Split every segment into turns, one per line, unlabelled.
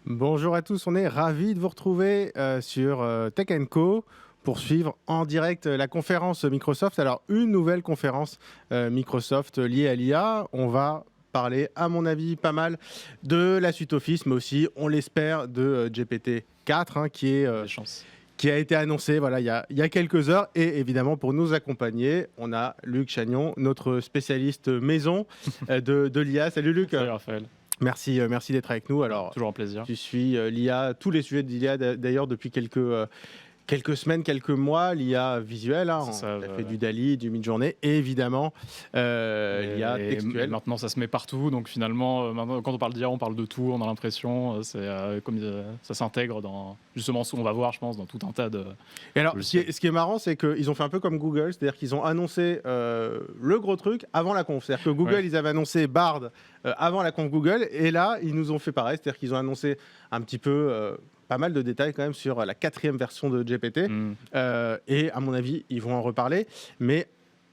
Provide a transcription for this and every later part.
Bonjour à tous, on est ravis de vous retrouver sur Tech Co pour suivre en direct la conférence Microsoft. Alors, une nouvelle conférence Microsoft liée à l'IA. On va parler, à mon avis, pas mal de la suite Office, mais aussi, on l'espère, de GPT-4
Des chances.
qui a été annoncé voilà, il y a quelques heures. Et évidemment, pour nous accompagner, on a Luc Chagnon, notre spécialiste maison de l'IA. Salut Luc.
Salut Raphaël,
Merci d'être avec nous. Alors,
toujours un plaisir.
tu suis l'IA, tous les sujets de l'IA d'ailleurs depuis quelques semaines, quelques mois, l'IA visuelle,
C'est ça,
on a fait du DALL-E, du Midjourney, et évidemment l'IA
Et
textuelle.
maintenant, ça se met partout. Donc finalement, maintenant, quand on parle d'IA, on parle de tout. On a l'impression, ça s'intègre dans justement ce qu'on va voir, je pense, dans tout un tas de.
Et alors, ce qui est marrant, c'est qu'ils ont fait un peu comme Google, c'est-à-dire qu'ils ont annoncé le gros truc avant la conf. C'est-à-dire que Google, ils avaient annoncé Bard avant la conf Google, et là, ils nous ont fait pareil, c'est-à-dire qu'ils ont annoncé un petit peu pas mal de détails quand même sur la 4e version de GPT. Et à mon avis, ils vont en reparler. Mais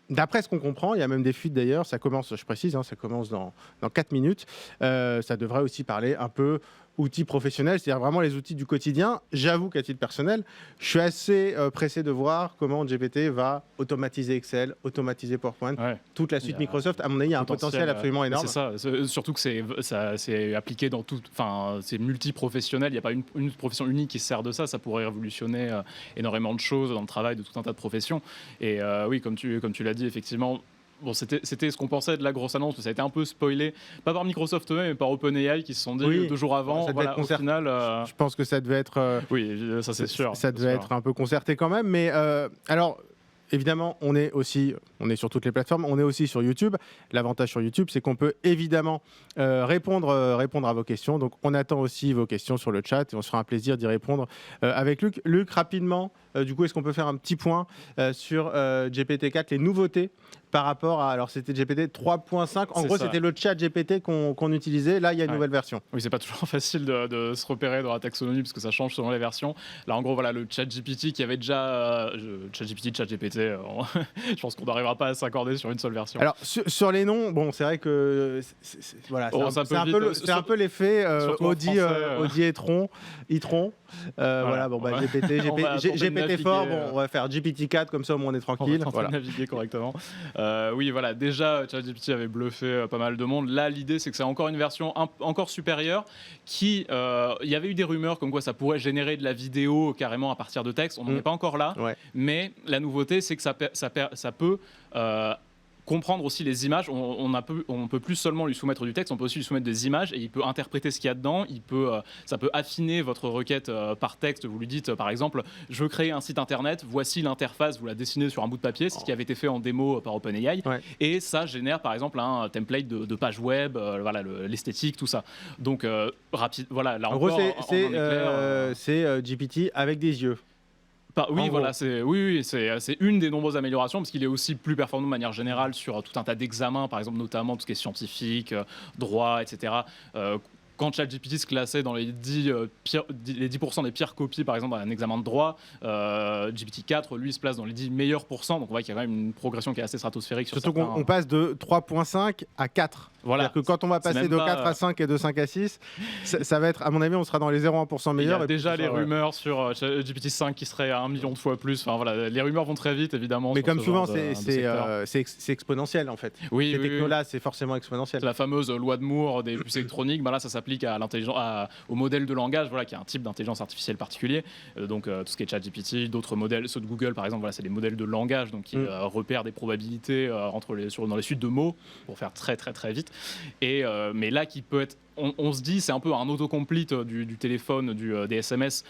d'après ce qu'on comprend, il y a même des fuites d'ailleurs, ça commence, je précise, ça commence dans 4 minutes. Ça devrait aussi parler un peu outils professionnels, c'est-à-dire vraiment les outils du quotidien. J'avoue qu'à titre personnel, je suis assez pressé de voir comment GPT va automatiser Excel, automatiser PowerPoint, toute la suite Microsoft. À mon avis, il y a un potentiel absolument énorme.
C'est ça, surtout que c'est appliqué dans tout, enfin, c'est multi-professionnel. Il n'y a pas une profession unique qui se sert de ça. Ça pourrait révolutionner énormément de choses dans le travail de tout un tas de professions. Et oui, comme tu l'as dit, effectivement. Bon, c'était ce qu'on pensait de la grosse annonce, mais ça a été un peu spoilé, pas par Microsoft eux-mêmes, mais par OpenAI qui se sont dit 2 jours avant. Voilà, au final,
je pense que ça devait être.
oui, ça c'est sûr.
Ça devait être un peu concerté quand même. Mais alors, évidemment, on est sur toutes les plateformes, on est aussi sur YouTube. L'avantage sur YouTube, c'est qu'on peut évidemment répondre à vos questions. Donc, on attend aussi vos questions sur le chat et on se fera un plaisir d'y répondre avec Luc. Luc, rapidement, du coup, est-ce qu'on peut faire un petit point sur GPT-4, les nouveautés par rapport à... Alors, c'était GPT 3.5. En gros, c'était le chat GPT qu'on utilisait. Là, il y a une nouvelle version.
Oui, c'est pas toujours facile de se repérer dans la taxonomie parce que ça change selon les versions. Là, en gros, voilà, le chat GPT qui avait déjà... chat GPT, je pense qu'on n'arrivera pas à s'accorder sur une seule version.
Alors, sur les noms, bon, c'est vrai que... Voilà, c'est un peu l'effet Audi et Tron, e-tron. Voilà, bon, GPT fort, bon, on va faire GPT-4, comme ça au moins on est tranquille.
On va naviguer correctement. Oui, voilà, déjà ChatGPT avait bluffé pas mal de monde. Là, l'idée, c'est que c'est encore une version encore supérieure qui... Il y avait eu des rumeurs comme quoi ça pourrait générer de la vidéo carrément à partir de texte. On n'en est pas encore là. Mais la nouveauté, c'est que ça peut... comprendre aussi les images, on peut plus seulement lui soumettre du texte, on peut aussi lui soumettre des images et il peut interpréter ce qu'il y a dedans, ça peut affiner votre requête par texte. Vous lui dites par exemple, je veux créer un site internet, voici l'interface, vous la dessinez sur un bout de papier, c'est ce qui avait été fait en démo par OpenAI, et ça génère par exemple un template de page web, voilà, l'esthétique, tout ça. Donc voilà, là
en gros c'est GPT avec des yeux.
Oui, voilà, c'est une des nombreuses améliorations parce qu'il est aussi plus performant de manière générale sur tout un tas d'examens, par exemple notamment tout ce qui est scientifique, droit, etc. Quand ChatGPT se classait dans les 10% des pires copies, par exemple, dans un examen de droit, GPT-4, lui, se place dans les 10 meilleurs pourcents. Donc, on voit qu'il y a quand même une progression qui est assez stratosphérique.
Surtout qu'on passe de 3.5 à 4. Voilà. C'est-à-dire que quand on va passer de 4 à 5 et de 5 à 6, ça va être, à mon avis, on sera dans les 0,1% meilleurs.
Il y a déjà les rumeurs sur GPT-5 qui serait à 1 million de fois plus. Enfin, voilà, les rumeurs vont très vite, évidemment.
Mais comme souvent, c'est exponentiel, en fait.
Oui,
ces technos-là, c'est forcément exponentiel.
La fameuse loi de Moore des puces électroniques, là, ça s'applique au modèle de langage, voilà, qui est un type d'intelligence artificielle particulier. Donc tout ce qui est ChatGPT, d'autres modèles, ceux de Google par exemple, voilà, c'est des modèles de langage, donc qui repèrent des probabilités dans les suites de mots pour faire très très très vite. Mais là, qui peut être, on se dit, c'est un peu un autocomplete du téléphone, des SMS.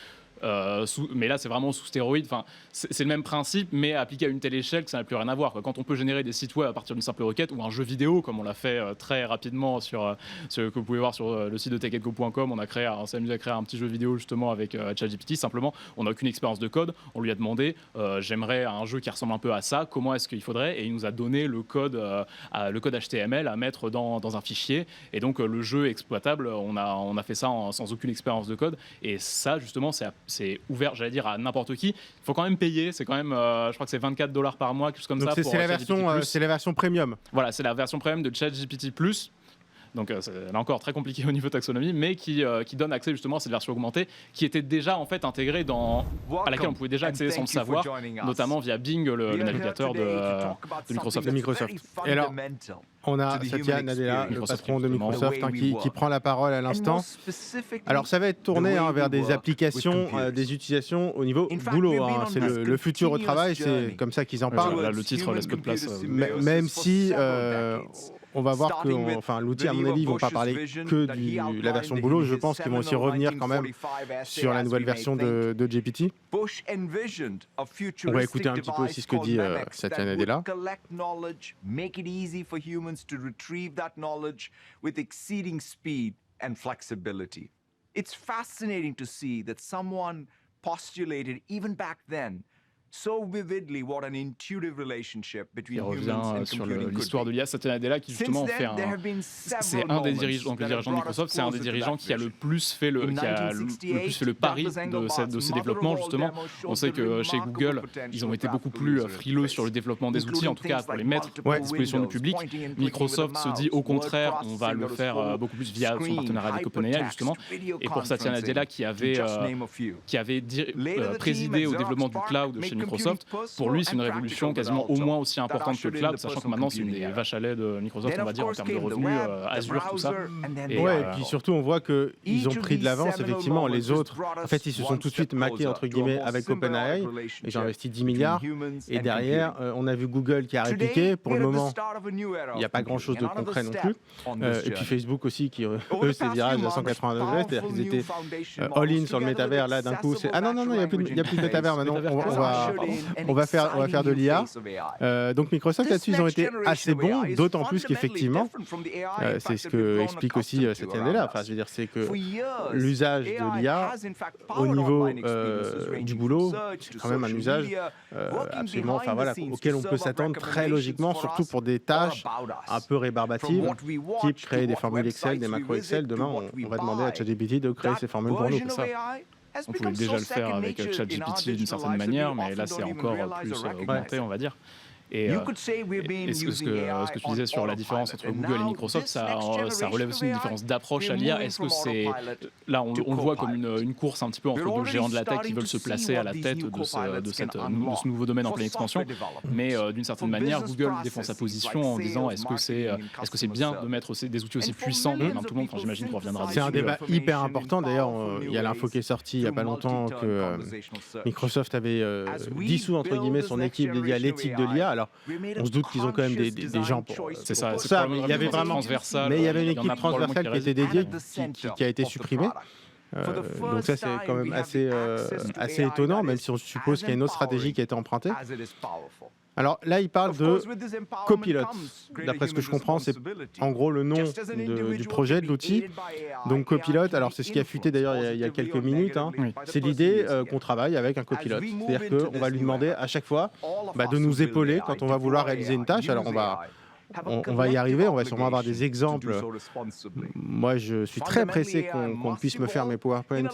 Mais là c'est vraiment sous stéroïde. Enfin, c'est le même principe mais appliqué à une telle échelle que ça n'a plus rien à voir, quoi. Quand on peut générer des sites web à partir d'une simple requête ou un jeu vidéo comme on l'a fait très rapidement sur ce que vous pouvez voir sur le site de techedgo.com, on s'est amusé à créer un petit jeu vidéo justement avec ChatGPT. Simplement, on n'a aucune expérience de code, on lui a demandé j'aimerais un jeu qui ressemble un peu à ça, comment est-ce qu'il faudrait, et il nous a donné le code HTML à mettre dans un fichier, et donc le jeu exploitable, on a fait ça sans aucune expérience de code. Et ça justement c'est ouvert, j'allais dire, à n'importe qui. Il faut quand même payer, c'est quand même, je crois que c'est $24 par mois, quelque chose comme ça.
C'est la version premium.
Voilà, c'est la version premium de ChatGPT+. Donc c'est là encore très compliqué au niveau taxonomie, mais qui donne accès justement à cette version augmentée qui était déjà en fait intégrée à laquelle on pouvait déjà accéder sans le savoir, notamment via Bing, le navigateur de Microsoft.
Et alors, on a Satya Nadella, le patron de Microsoft, qui prend la parole à l'instant. Alors, ça va être tourné vers des applications, des utilisations au niveau boulot. C'est le futur au travail, c'est comme ça qu'ils en parlent.
Là, le titre laisse peu de place.
Même si on va voir que l'outil, à mon avis, ils ne vont pas parler que de la version boulot. Je pense qu'ils vont aussi revenir quand même sur la nouvelle version de GPT. On va écouter un petit peu aussi ce que dit Satya Nadella.
It's fascinating to see that someone postulated even back then so vividly what an intuitive relationship between humans and
sur
computing
l'histoire de l'IA. Satya Nadella qui justement fait c'est un des dirigeants, donc le dirigeant de Microsoft, c'est un des dirigeants qui a le plus fait le pari de ces développements justement. On sait que chez Google, ils ont été beaucoup plus frileux sur le développement des outils, en tout cas pour les mettre à disposition du public. Microsoft se dit au contraire, on va le faire beaucoup plus via son partenariat avec OpenAI justement. Et pour Satya Nadella qui avait présidé au développement du cloud chez Microsoft, pour lui c'est une révolution quasiment au moins aussi importante que le cloud, sachant que maintenant c'est une des vaches à lait de Microsoft, on va dire, en termes de revenus, Azure, tout ça.
Et puis surtout on voit qu'ils ont pris de l'avance, effectivement, les autres, en fait ils se sont tout de suite maqués entre guillemets avec OpenAI, et j'ai investi 10 milliards, et derrière on a vu Google qui a répliqué, pour le moment il n'y a pas grand chose de concret non plus, et puis Facebook aussi qui eux c'est virage à 180 degrés, c'est-à-dire qu'ils étaient all-in sur le métavers, là d'un coup c'est non, il n'y a plus de métavers maintenant, on va faire de l'IA. Donc Microsoft là-dessus ils ont été assez bons, d'autant plus qu'effectivement c'est ce que explique aussi Satya Nadella, je veux dire c'est que l'usage de l'IA au niveau du boulot c'est quand même un usage absolument auquel on peut s'attendre très logiquement, surtout pour des tâches un peu rébarbatives, type créer des formules Excel, des macros Excel. Demain on va demander à ChatGPT de créer ces formules pour nous.
On pouvait déjà le faire avec ChatGPT d'une certaine manière, mais là c'est encore plus augmenté, on va dire. Et ce que tu disais sur la différence entre Google et Microsoft, ça relève aussi une différence d'approche à l'IA. Est-ce que c'est là on le voit comme une course un petit peu entre deux géants de la tech qui veulent se placer à la tête de ce nouveau domaine en pleine expansion, mais d'une certaine manière Google défend sa position en disant est-ce que c'est bien de mettre des outils aussi puissants dans les mains de tout le monde. J'imagine qu'on reviendra dessus.
C'est un débat hyper important. D'ailleurs, il y a l'info qui est sortie il n'y a pas longtemps que Microsoft avait dissous entre guillemets son équipe dédiée à l'éthique de l'IA. Alors, on se doute qu'ils ont quand même des gens pour ça. Il y avait vraiment, mais il y avait une équipe transversale qui était dédiée, qui a été supprimée. Donc ça, c'est quand même assez étonnant, même si on suppose qu'il y a une autre stratégie qui a été empruntée. Alors là, il parle de Copilot. D'après ce que je comprends, c'est en gros le nom du projet, de l'outil. Donc Copilot, alors c'est ce qui a fuité d'ailleurs il y a quelques minutes. C'est l'idée qu'on travaille avec un copilote. C'est-à-dire qu'on va lui demander à chaque fois de nous épauler quand on va vouloir réaliser une tâche. Alors on va y arriver, on va sûrement avoir des exemples. Moi, je suis très pressé qu'on puisse me faire mes PowerPoint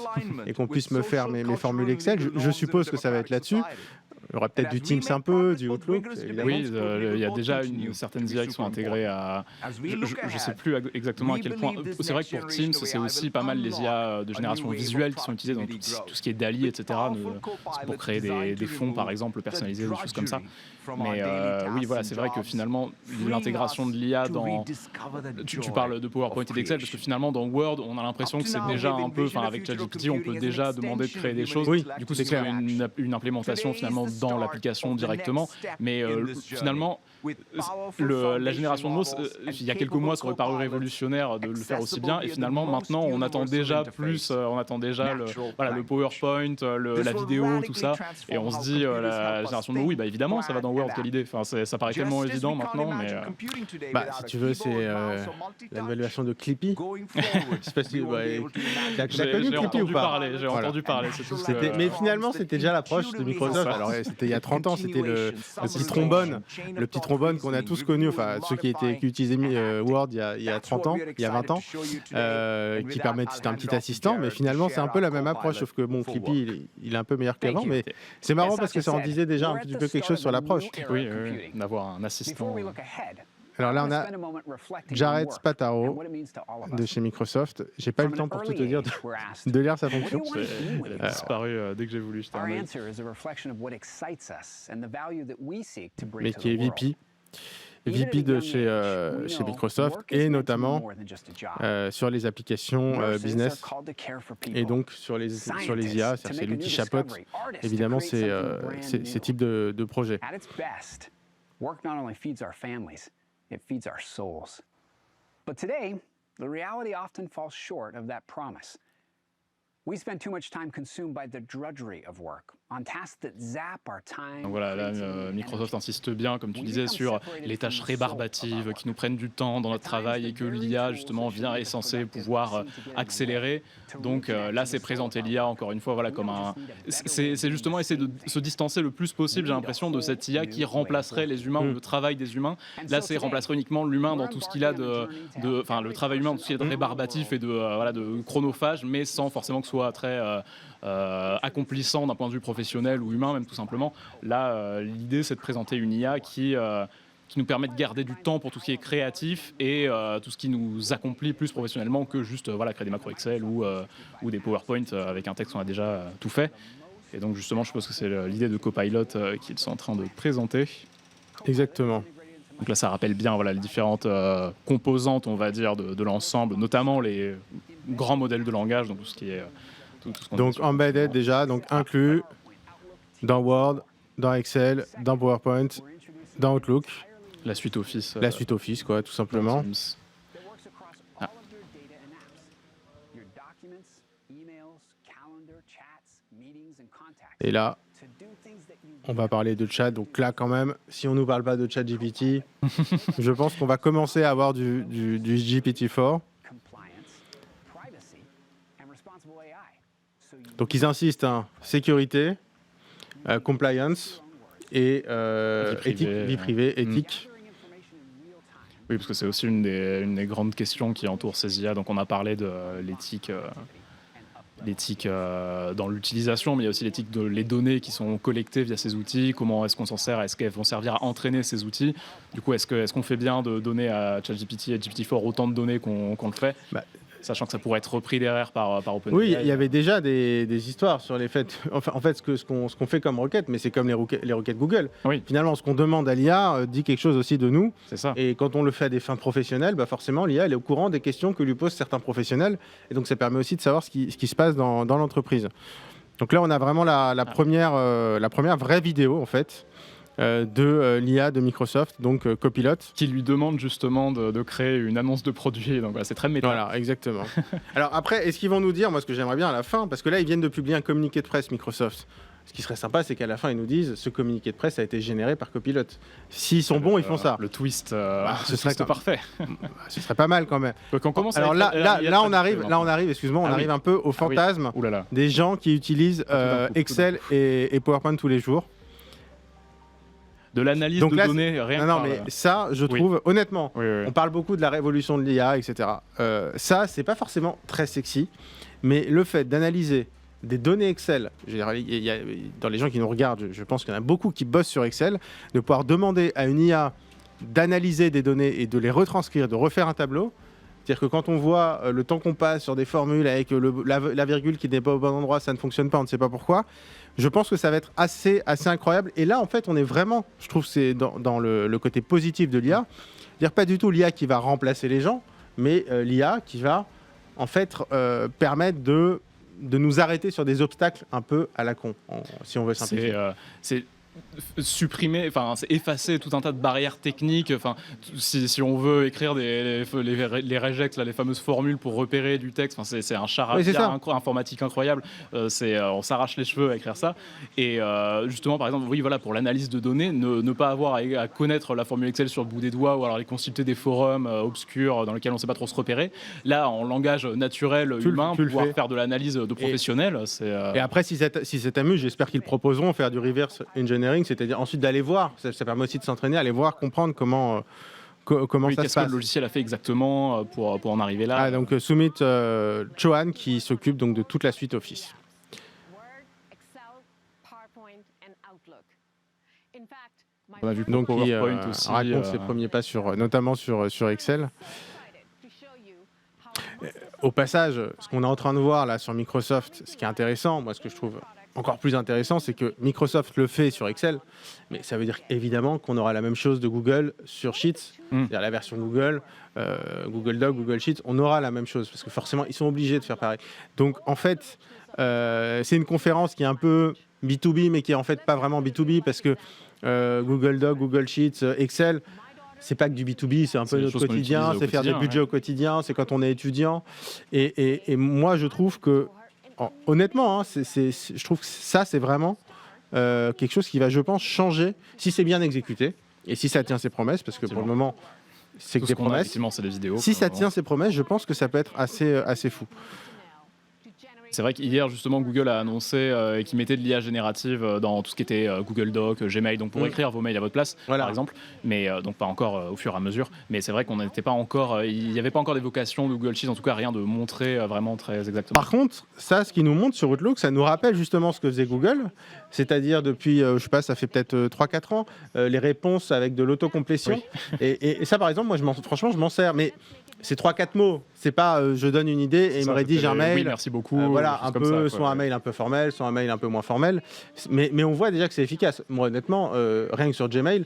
et qu'on puisse me faire mes formules Excel. Je suppose que ça va être là-dessus. Il y aura peut-être du Teams un peu, du Outlook.
Oui, il y a déjà certaines IA qui sont intégrées à... Je ne sais plus exactement à quel point. C'est vrai que pour Teams, c'est aussi pas mal les IA de génération visuelle qui sont utilisées dans tout ce qui est DALL-E, etc. Pour créer des fonds, par exemple, personnalisés, des choses comme ça. Mais oui, voilà, c'est vrai que finalement, l'intégration de l'IA dans... Tu parles de PowerPoint et d'Excel, parce que finalement, dans Word, on a l'impression que c'est déjà un peu... Avec ChatGPT, on peut déjà demander de créer des choses.
Oui,
du coup, c'est une implémentation finalement dans l'application directement. Mais finalement, la génération de mots, il y a quelques mois, ça aurait paru révolutionnaire de le faire aussi bien. Et finalement, maintenant, on attend déjà plus. On attend déjà le PowerPoint, la vidéo, tout ça. Et on se dit, la génération de mots, oui, évidemment, ça va dans Word, quelle idée. Enfin, ça paraît tellement évident maintenant, mais...
si tu veux, c'est la nouvelle version de Clippy. Je sais pas si t'as connu Clippy ou pas?
J'ai entendu parler.
Mais finalement, c'était déjà l'approche de Microsoft. Alors, c'était il y a 30 ans, c'était le petit trombone qu'on a tous connu, enfin ceux qui utilisaient Word il y a 30 ans, il y a 20 ans, qui permettent, c'était un petit assistant, mais finalement c'est un peu la même approche, sauf que Clippy il est un peu meilleur qu'avant, mais c'est marrant parce que ça en disait déjà un petit peu quelque chose sur l'approche.
Oui, d'avoir un assistant.
Alors là, on a Jared Spataro de chez Microsoft. J'ai pas eu le temps pour tout te dire de lire sa fonction.
Elle a disparu dès que j'ai voulu jeter un œil.
Mais qui est VP de chez Microsoft et notamment sur les applications business et donc sur les IA, c'est lui qui chapeaute évidemment ces types de projets.
Work not only feeds our families, it feeds our souls. But today, the reality often falls short of that promise. We spend too much time consumed by the drudgery of work, on tasks that zap our time.
Donc voilà, là, Microsoft insiste bien, comme tu disais, sur les tâches rébarbatives qui nous prennent du temps dans notre travail et que l'IA, justement, est censée pouvoir accélérer. Donc là, c'est présenter l'IA, encore une fois, voilà, comme un... C'est justement essayer de se distancer le plus possible, j'ai l'impression, de cette IA qui remplacerait les humains ou le travail des humains. Là, c'est remplacerait uniquement l'humain dans tout ce qu'il a enfin, le travail humain dans tout ce qui est de rébarbatif et de chronophage, mais sans forcément que ce soit très accomplissant d'un point de vue professionnel ou humain même tout simplement. Là, l'idée c'est de présenter une IA qui nous permet de garder du temps pour tout ce qui est créatif et tout ce qui nous accomplit plus professionnellement que juste créer des macros Excel ou des PowerPoint avec un texte qu'on a déjà tout fait. Et donc justement, je suppose que c'est l'idée de Copilot qu'ils sont en train de présenter.
Exactement.
Donc là, ça rappelle bien les différentes composantes, on va dire, de l'ensemble, notamment les grands modèles de langage, donc tout ce qui est...
Donc embedded déjà, donc inclus dans Word, dans Excel, dans PowerPoint, dans Outlook.
La suite Office.
La suite Office, quoi, tout simplement.
Ah.
Et là, on va parler de chat. Donc là, quand même, si on nous parle pas de ChatGPT, je pense qu'on va commencer à avoir du GPT-4. Donc ils insistent, sécurité, compliance et vie privée, éthique.
Oui, parce que c'est aussi une des grandes questions qui entourent ces IA. Donc on a parlé de l'éthique dans l'utilisation, mais il y a aussi l'éthique de les données qui sont collectées via ces outils. Comment est-ce qu'on s'en sert? Est-ce qu'elles vont servir à entraîner ces outils? Du coup, est-ce qu'on fait bien de donner à ChatGPT et GPT-4 autant de données qu'on le fait? Sachant que ça pourrait être repris derrière par OpenAI.
Oui, il y avait déjà des histoires sur les faits. Enfin, en fait, ce qu'on fait comme requête, mais c'est comme les requêtes Google.
Oui.
Finalement, ce qu'on demande à l'IA dit quelque chose aussi de nous.
C'est ça.
Et quand on le fait à des fins professionnelles, forcément, l'IA elle est au courant des questions que lui posent certains professionnels. Et donc, ça permet aussi de savoir ce qui se passe dans l'entreprise. Donc là, on a vraiment la première vraie vidéo, en fait, de l'IA de Microsoft, donc Copilot.
Qui lui demande justement de créer une annonce de produit. Donc c'est très méta.
Voilà, exactement. Alors après, est-ce qu'ils vont nous dire, moi ce que j'aimerais bien à la fin, parce que là ils viennent de publier un communiqué de presse Microsoft. Ce qui serait sympa, c'est qu'à la fin ils nous disent ce communiqué de presse a été généré par Copilot. S'ils sont bons, ils font ça.
Le twist,
ce serait
parfait.
Ce serait pas mal quand même.
Donc on commence.
Alors là on arrive, excuse-moi, on arrive un peu au fantasme des gens qui utilisent Excel et PowerPoint tous les jours.
De l'analyse de données, rien.
Non, mais ça, je trouve, honnêtement, on parle beaucoup de la révolution de l'IA, etc. Ça, c'est pas forcément très sexy, mais le fait d'analyser des données Excel, dans les gens qui nous regardent, je pense qu'il y en a beaucoup qui bossent sur Excel, de pouvoir demander à une IA d'analyser des données et de les retranscrire, de refaire un tableau. C'est-à-dire que quand on voit le temps qu'on passe sur des formules avec la virgule qui n'est pas au bon endroit, ça ne fonctionne pas, on ne sait pas pourquoi. Je pense que ça va être assez incroyable. Et là, en fait, on est vraiment, je trouve, c'est dans le côté positif de l'IA. C'est-à-dire pas du tout l'IA qui va remplacer les gens, mais l'IA qui va, en fait, permettre de nous arrêter sur des obstacles un peu à la con, si on veut simplifier.
C'est supprimer, enfin c'est effacer tout un tas de barrières techniques. Enfin, si on veut écrire les regex, là, les fameuses formules pour repérer du texte, enfin c'est un charabia informatique incroyable. On s'arrache les cheveux à écrire ça. Et justement, par exemple, pour l'analyse de données, ne pas avoir à connaître la formule Excel sur le bout des doigts ou alors aller consulter des forums obscurs dans lesquels on ne sait pas trop se repérer. Là, en langage naturel humain, pouvoir faire de l'analyse de professionnels.
Et après, si ça t'amuse, j'espère qu'ils proposeront de faire du reverse engineering, c'est-à-dire ensuite d'aller voir, ça permet aussi de s'entraîner, aller voir, comprendre comment ça se passe.
Qu'est-ce que le logiciel a fait exactement pour en arriver là.
Donc Sumit Chauhan qui s'occupe donc de toute la suite Office.
Word, Excel, PowerPoint and Outlook. In fact,
On a vu
Donc, qui
PowerPoint aussi.
raconte ses premiers pas, notamment sur Excel. Au passage, ce qu'on est en train de voir là sur Microsoft, ce qui est intéressant, moi ce que je trouve encore plus intéressant, c'est que Microsoft le fait sur Excel, mais ça veut dire évidemment qu'on aura la même chose de Google sur Sheets, c'est-à-dire la version Google, Google Doc, Google Sheets, on aura la même chose, parce que forcément, ils sont obligés de faire pareil. Donc en fait, c'est une conférence qui est un peu B2B, mais qui est en fait pas vraiment B2B, parce que Google Doc, Google Sheets, Excel, c'est pas que du B2B, c'est un peu notre quotidien, c'est faire des budgets au quotidien, c'est quand on est étudiant. Et moi, je trouve que, honnêtement, hein, je trouve que ça, c'est vraiment quelque chose qui va, je pense, changer si c'est bien exécuté et si ça tient ses promesses, parce que pour le moment, c'est que des promesses.
Effectivement, c'est des vidéos.
Si ça tient ses promesses, je pense que ça peut être assez fou.
C'est vrai qu'hier, justement, Google a annoncé qu'ils mettaient de l'IA générative dans tout ce qui était Google Doc, Gmail, donc pour écrire vos mails à votre place, par exemple, mais donc pas encore au fur et à mesure. Mais c'est vrai qu'on n'était pas encore, il n'y avait pas encore d'évocation de Google Sheets, en tout cas rien de montré vraiment très exactement.
Par contre, ça, ce qui nous montre sur Outlook, ça nous rappelle justement ce que faisait Google, c'est-à-dire depuis, je sais pas, ça fait peut-être 3-4 ans, les réponses avec de l'autocomplétion. Oui. Et ça, par exemple, moi, franchement, je m'en sers, mais c'est 3-4 mots. C'est pas je donne une idée et il me rédige un mail.
Oui, merci beaucoup.
Voilà, un peu, soit un mail un peu formel, soit un mail un peu moins formel. Mais on voit déjà que c'est efficace. Moi, honnêtement, rien que sur Gmail,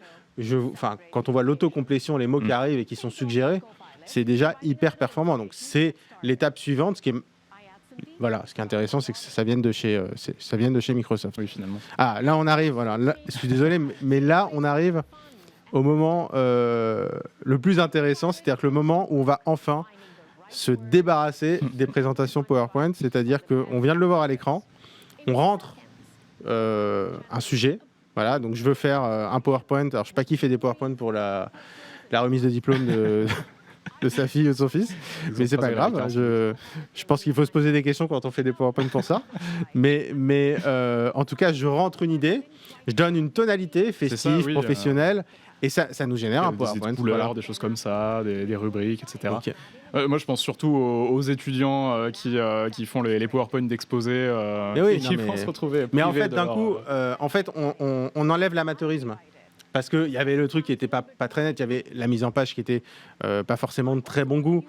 quand on voit l'autocomplétion, les mots qui arrivent et qui sont suggérés, c'est déjà hyper performant. Donc c'est l'étape suivante. Ce qui est intéressant, c'est que ça vienne de chez Microsoft.
Oui, finalement.
Ah, là on arrive. Voilà, là, je suis désolé, mais là on arrive au moment le plus intéressant, c'est-à-dire que le moment où on va enfin se débarrasser des présentations PowerPoint, c'est-à-dire qu'on vient de le voir à l'écran, on rentre un sujet, voilà, donc je veux faire un PowerPoint, alors je sais pas qui fait des PowerPoint pour la remise de diplôme de sa fille ou de son fils, mais c'est pas grave, hein, je pense qu'il faut se poser des questions quand on fait des PowerPoint pour ça, mais en tout cas, je rentre une idée, je donne une tonalité festive, professionnelle, et ça nous génère un PowerPoint.
Des couleurs, des choses comme ça, des rubriques, etc. Okay. Moi, je pense surtout aux étudiants qui font les PowerPoint d'exposés et qui vont se retrouver.
Mais en fait, d'un coup, on enlève l'amateurisme. Parce qu'il y avait le truc qui n'était pas très net, il y avait la mise en page qui n'était pas forcément de très bon goût.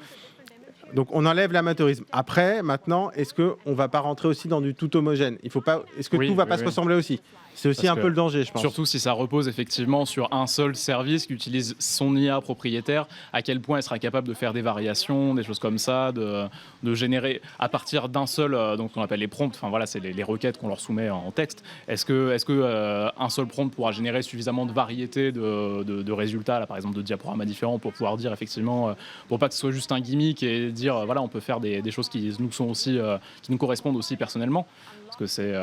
Donc on enlève l'amateurisme. Après, maintenant, est-ce qu'on ne va pas rentrer aussi dans du tout homogène ? Est-ce que tout ne va pas se ressembler aussi ? C'est aussi un peu le danger, je pense.
Surtout si ça repose effectivement sur un seul service qui utilise son IA propriétaire, à quel point elle sera capable de faire des variations, des choses comme ça, de générer à partir d'un seul, donc on appelle les prompts, enfin voilà, c'est les requêtes qu'on leur soumet en texte. Est-ce que un seul prompt pourra générer suffisamment de variété de résultats, là, par exemple de diaporamas différents, pour pouvoir dire effectivement, pour pas que ce soit juste un gimmick et dire voilà, on peut faire des choses qui nous sont aussi, qui nous correspondent aussi personnellement, parce que c'est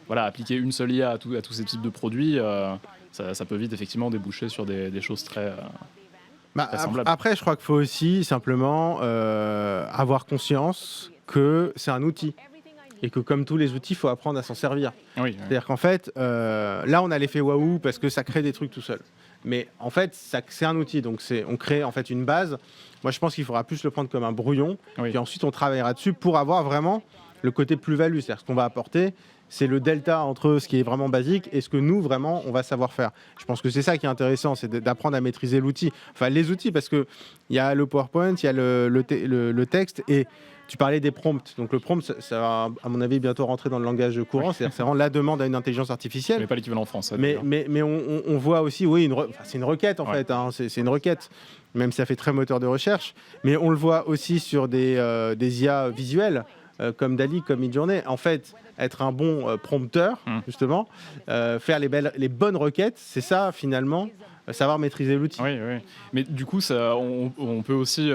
voilà, appliquer une seule IA à tous ces types de produits, ça peut vite effectivement déboucher sur des choses très semblables.
Après, je crois qu'il faut aussi simplement avoir conscience que c'est un outil et que comme tous les outils, il faut apprendre à s'en servir.
Oui.
C'est-à-dire qu'en fait, là, on a l'effet waouh parce que ça crée des trucs tout seul. Mais en fait, c'est un outil, donc on crée en fait une base. Moi, je pense qu'il faudra plus le prendre comme un brouillon, puis ensuite on travaillera dessus pour avoir vraiment le côté plus-value, c'est-à-dire ce qu'on va apporter. C'est le delta entre ce qui est vraiment basique et ce que nous, vraiment, on va savoir faire. Je pense que c'est ça qui est intéressant, c'est d'apprendre à maîtriser l'outil. Enfin, les outils, parce qu'il y a le PowerPoint, il y a le texte, et tu parlais des prompts. Donc le prompt, ça va, à mon avis, bientôt rentrer dans le langage courant, c'est-à-dire c'est vraiment la demande à une intelligence artificielle.
Mais pas l'équivalent en français.
Mais on voit aussi, oui, c'est une requête, en fait. Hein, c'est une requête, même si ça fait très moteur de recherche. Mais on le voit aussi sur des IA visuels, comme DALL-E, comme Midjourney. En fait, être un bon prompteur, justement, faire les bonnes requêtes, c'est ça, finalement, savoir maîtriser l'outil.
Oui. Mais du coup, on peut aussi,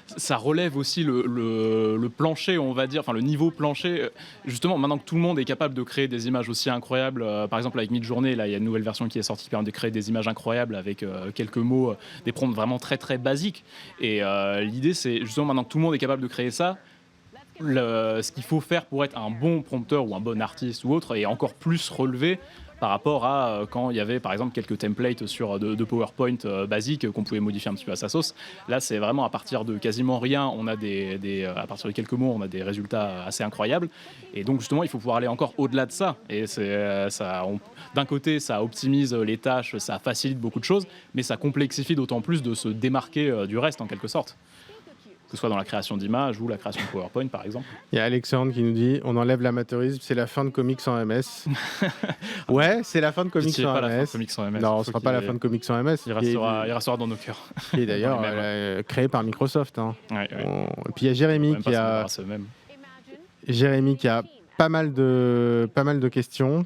ça relève aussi le plancher, on va dire, enfin le niveau plancher. Justement, maintenant que tout le monde est capable de créer des images aussi incroyables, par exemple avec Midjourney, là, il y a une nouvelle version qui est sortie qui permet de créer des images incroyables avec quelques mots, des prompts vraiment très très basiques. Et l'idée, c'est justement maintenant que tout le monde est capable de créer ça, ce qu'il faut faire pour être un bon prompteur ou un bon artiste ou autre est encore plus relevé par rapport à quand il y avait par exemple quelques templates de PowerPoint basiques qu'on pouvait modifier un petit peu à sa sauce. Là, c'est vraiment à partir de quasiment rien, on a à partir de quelques mots, on a des résultats assez incroyables. Et donc justement, il faut pouvoir aller encore au-delà de ça. Et d'un côté, ça optimise les tâches, ça facilite beaucoup de choses, mais ça complexifie d'autant plus de se démarquer du reste en quelque sorte. Que ce soit dans la création d'images ou la création de PowerPoint par exemple.
Il y a Alexandre qui nous dit on enlève l'amateurisme, c'est la fin de Comics sans MS. Ouais, c'est la fin de Comics sans MS. Non, ce sera pas la fin de Comics sans MS.
Il restera dans nos cœurs.
Et d'ailleurs créé par Microsoft. Hein.
Ouais.
Et puis il y a Jérémy qui a pas mal de questions.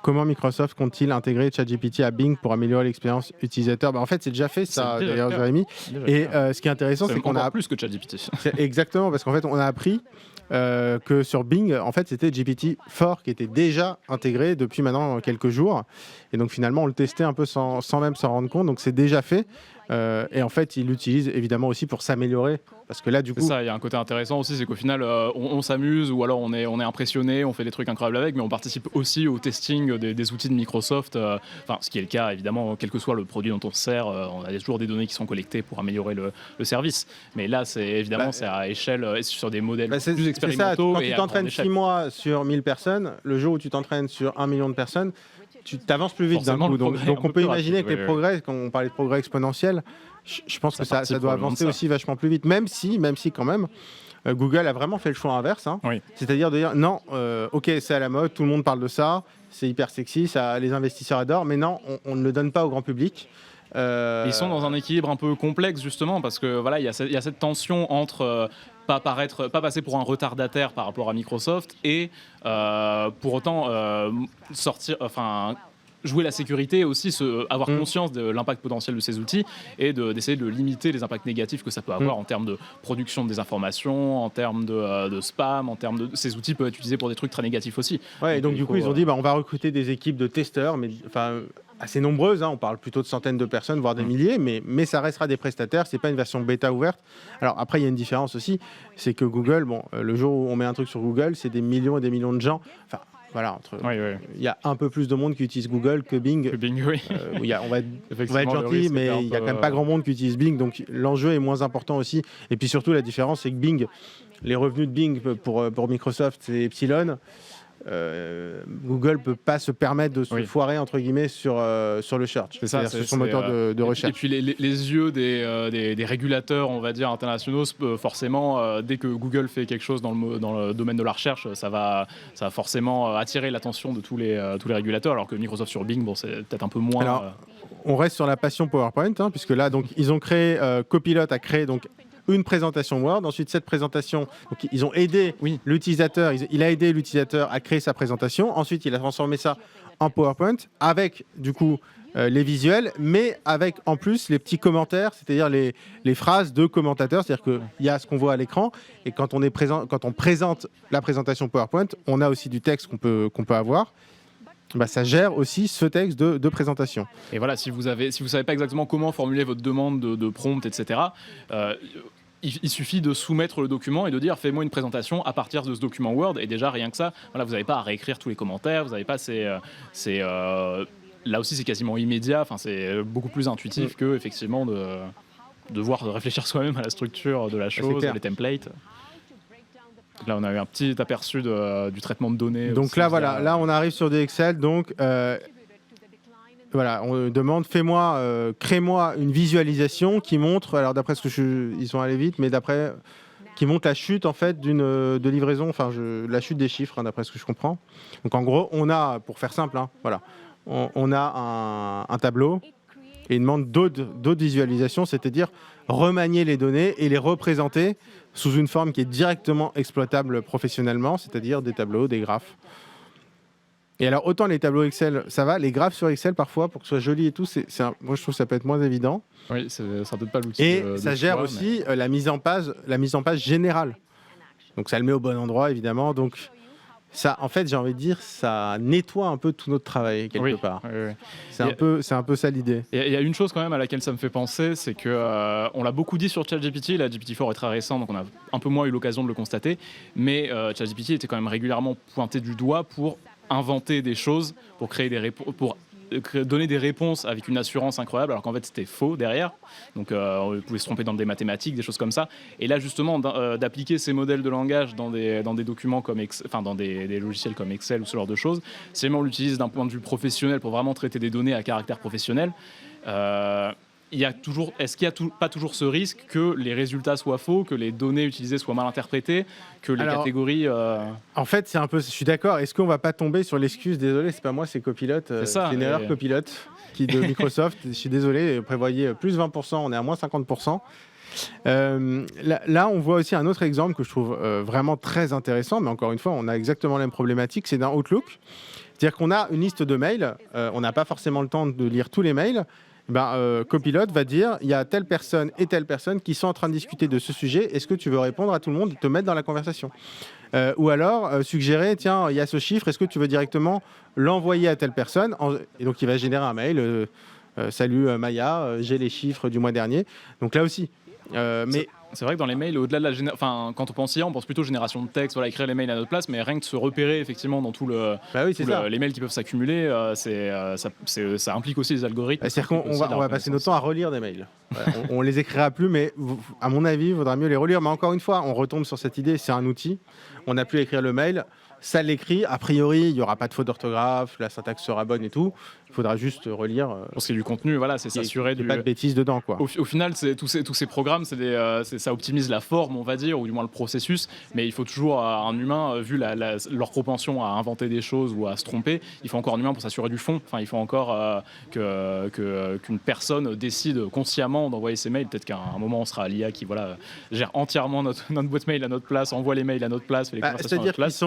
Comment Microsoft compte-t-il intégrer ChatGPT à Bing pour améliorer l'expérience utilisateur? En fait, c'est déjà fait ça, d'ailleurs, Jérémy. Et ce qui est intéressant, c'est qu'on a
plus que ChatGPT.
Exactement, parce qu'en fait, on a appris que sur Bing, en fait, c'était GPT-4 qui était déjà intégré depuis maintenant quelques jours. Et donc, finalement, on le testait un peu sans même s'en rendre compte. Donc, c'est déjà fait. Et en fait, il l'utilise évidemment aussi pour s'améliorer. Parce que là, du coup.
C'est ça, il y a un côté intéressant aussi, c'est qu'au final, on s'amuse ou alors on est impressionné, on fait des trucs incroyables avec, mais on participe aussi au testing des outils de Microsoft. Ce qui est le cas, évidemment, quel que soit le produit dont on se sert, on a toujours des données qui sont collectées pour améliorer le service. Mais là, c'est à échelle, sur des modèles plus expérimentaux.
C'est ça, quand tu t'entraînes 6 mois sur 1000 personnes, le jour où tu t'entraînes sur 1 million de personnes, tu t'avances plus vite d'un coup. Donc on peut imaginer que les progrès, quand on parlait de progrès exponentiels, je pense que ça doit avancer aussi vachement plus vite. Même si quand même, Google a vraiment fait le choix inverse. Hein.
Oui.
C'est-à-dire de dire non, ok, c'est à la mode, tout le monde parle de ça, c'est hyper sexy, les investisseurs adorent, mais non, on ne le donne pas au grand public.
Ils sont dans un équilibre un peu complexe justement parce que voilà, il y a cette tension entre pas passer pour un retardataire par rapport à Microsoft et pour autant jouer la sécurité et aussi avoir conscience de l'impact potentiel de ces outils et d'essayer de limiter les impacts négatifs que ça peut avoir en termes de production de désinformation, en termes de spam, en termes de... Ces outils peuvent être utilisés pour des trucs très négatifs aussi.
Ouais, et donc du coup, ils ont dit on va recruter des équipes de testeurs, mais assez nombreuses, hein, on parle plutôt de centaines de personnes, voire des milliers, mais ça restera des prestataires, c'est pas une version bêta ouverte. Alors après, il y a une différence aussi, c'est que Google, le jour où on met un truc sur Google, c'est des millions et des millions de gens. Voilà, il y a un peu plus de monde qui utilise Google que Bing.
Oui.
On va être gentil, mais il n'y a quand même pas grand monde qui utilise Bing, donc l'enjeu est moins important aussi. Et puis surtout, la différence, c'est que Bing, les revenus de Bing pour Microsoft, c'est Epsilon. Google peut pas se permettre de se foirer entre guillemets sur le search, c'est son moteur de recherche.
Et puis les yeux des régulateurs, on va dire internationaux, forcément, dès que Google fait quelque chose dans le domaine de la recherche, ça va forcément attirer l'attention de tous les régulateurs, alors que Microsoft sur Bing, c'est peut-être un peu moins.
Alors, on reste sur la passion PowerPoint, hein, puisque là, donc, ils ont créé Copilot a créé donc une présentation Word. Ensuite, cette présentation, donc, ils ont aidé l'utilisateur. Il a aidé l'utilisateur à créer sa présentation. Ensuite, il a transformé ça en PowerPoint avec, du coup, les visuels, mais avec en plus les petits commentaires, c'est-à-dire les phrases de commentateurs. C'est-à-dire qu'il y a ce qu'on voit à l'écran. Et quand on présente la présentation PowerPoint, on a aussi du texte qu'on peut avoir. Ça gère aussi ce texte de présentation.
Et voilà, si vous savez pas exactement comment formuler votre demande de prompt, etc., il suffit de soumettre le document et de dire fais-moi une présentation à partir de ce document Word. Et déjà, rien que ça, voilà, vous n'avez pas à réécrire tous les commentaires, vous n'avez pas là aussi, c'est quasiment immédiat, c'est beaucoup plus intuitif que effectivement de réfléchir soi-même à la structure de la chose, les templates. Là, on a eu un petit aperçu du traitement de données.
Donc là, voilà, là, on arrive sur des Excel. Donc, voilà, on demande, crée-moi une visualisation qui montre, alors d'après ce que ils sont allés vite, mais qui montre la chute en fait de livraison, la chute des chiffres, hein, d'après ce que je comprends. Donc en gros, on a, pour faire simple, hein, voilà, on a un tableau et il demande d'autres visualisations, c'est-à-dire remanier les données et les représenter sous une forme qui est directement exploitable professionnellement, c'est-à-dire des tableaux, des graphes. Et alors, autant les tableaux Excel, ça va, les graphes sur Excel, parfois, pour que ce soit joli et tout, moi, je trouve que ça peut être moins évident.
Oui, ça ne peut pas l'outil.
Et ça gère aussi la mise en page générale. Donc, ça le met au bon endroit, évidemment. Donc, ça, en fait, j'ai envie de dire, ça nettoie un peu tout notre travail, quelque part.
Oui.
C'est un peu ça l'idée.
Il y a une chose quand même à laquelle ça me fait penser, c'est qu'on l'a beaucoup dit sur ChatGPT, la GPT-4 est très récent, donc on a un peu moins eu l'occasion de le constater, mais ChatGPT était quand même régulièrement pointé du doigt pour inventer des choses pour créer des réponses, pour donner des réponses avec une assurance incroyable, alors qu'en fait c'était faux derrière. Donc on pouvait se tromper dans des mathématiques, des choses comme ça. Et là justement d'appliquer ces modèles de langage dans des documents comme dans des logiciels comme Excel ou ce genre de choses, si on l'utilise d'un point de vue professionnel pour vraiment traiter des données à caractère professionnel, est-ce qu'il n'y a pas toujours ce risque que les résultats soient faux, que les données utilisées soient mal interprétées, que les catégories...
En fait, c'est un peu, je suis d'accord. Est-ce qu'on va pas tomber sur l'excuse, désolé, c'est pas moi, c'est Copilot, c'est une erreur Copilot de Microsoft. Je suis désolé, prévoyez plus 20%, on est à moins 50%. Là, on voit aussi un autre exemple que je trouve vraiment très intéressant, mais encore une fois, on a exactement la même problématique, c'est dans Outlook. C'est-à-dire qu'on a une liste de mails, on n'a pas forcément le temps de lire tous les mails. Copilot va dire il y a telle personne et telle personne qui sont en train de discuter de ce sujet, est-ce que tu veux répondre à tout le monde et te mettre dans la conversation, ou alors suggérer tiens il y a ce chiffre, est-ce que tu veux directement l'envoyer à telle personne, et donc il va générer un mail salut Maya, j'ai les chiffres du mois dernier. Donc là aussi mais
c'est vrai que dans les mails, au-delà de la quand on pense IA, on pense plutôt génération de texte, voilà, écrire les mails à notre place, mais rien que de se repérer effectivement dans les mails qui peuvent s'accumuler, ça implique aussi les algorithmes.
C'est-à-dire qu'on va passer notre temps à relire des mails. On les écrira plus, mais à mon avis, il vaudra mieux les relire. Mais encore une fois, on retombe sur cette idée, c'est un outil. On n'a plus à écrire le mail. Ça l'écrit, a priori, il n'y aura pas de faute d'orthographe, la syntaxe sera bonne et tout. Il faudra juste relire.
Parce qu'il y a du contenu, voilà, c'est s'assurer
du... pas de bêtises dedans, quoi.
Au final, tous ces programmes, ça optimise la forme, on va dire, ou du moins le processus, mais il faut toujours un humain, vu leur propension à inventer des choses ou à se tromper, il faut encore un humain pour s'assurer du fond. Enfin, il faut encore qu'une personne décide consciemment d'envoyer ses mails. Peut-être qu'à un moment, on sera à l'IA qui gère entièrement notre boîte mail à notre place, envoie les mails à notre place, fait les conversations à notre place.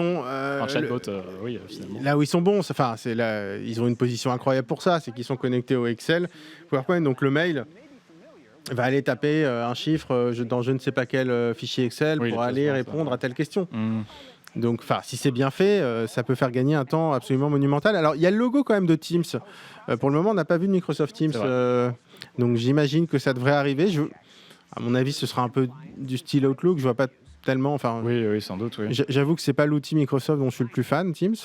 Un chatbot, oui, finalement.
Là où ils sont bons, ils ont une position incroyable pour ça, c'est qu'ils sont connectés au Excel, PowerPoint, donc le mail va aller taper un chiffre dans je ne sais pas quel fichier Excel pour aller répondre à telle question. Donc, si c'est bien fait, ça peut faire gagner un temps absolument monumental. Alors, il y a le logo quand même de Teams. Pour le moment, on n'a pas vu de Microsoft Teams, donc j'imagine que ça devrait arriver. À mon avis, ce sera un peu du style Outlook. Je vois pas tellement.
Oui, sans doute. Oui.
J'avoue que c'est pas l'outil Microsoft dont je suis le plus fan, Teams.